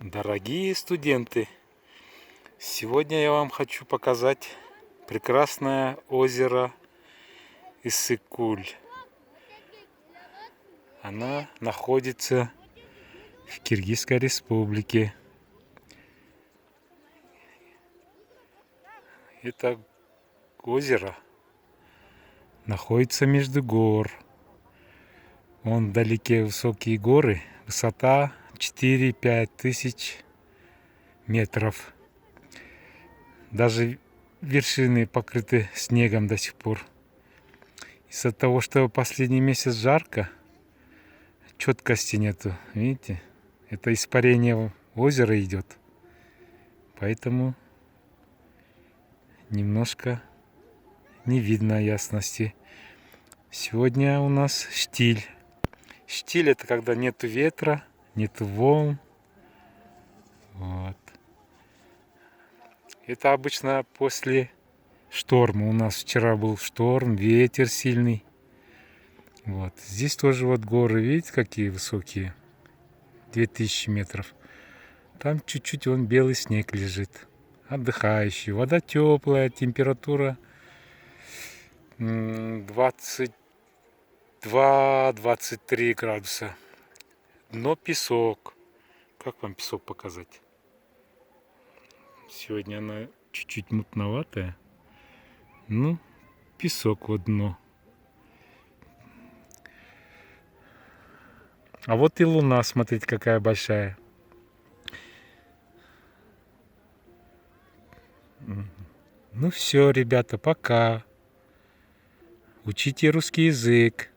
Дорогие студенты, сегодня я вам хочу показать прекрасное озеро Иссык-Куль. Она находится в Киргизской республике. Это озеро находится между гор. Вон вдалеке высокие горы, высота 4-5 тысяч метров. Даже вершины покрыты снегом до сих пор. Из-за того, что последний месяц жарко, четкости нету, видите? Это испарение озера идет. Поэтому немножко не видно ясности. Сегодня у нас штиль. Штиль — это когда нету ветра, нету волн. Вот. Это обычно после шторма. У нас вчера был шторм, ветер сильный. Вот. Здесь тоже вот горы, видите, какие высокие? 2000 метров. Там чуть-чуть вон белый снег лежит. Отдыхающий. Вода теплая, температура 22-23 градуса. Дно песок. Как вам песок показать? Сегодня она чуть-чуть мутноватая. Ну, песок вот дно. А вот и луна, смотрите, какая большая. Ну все, ребята, пока. Учите русский язык.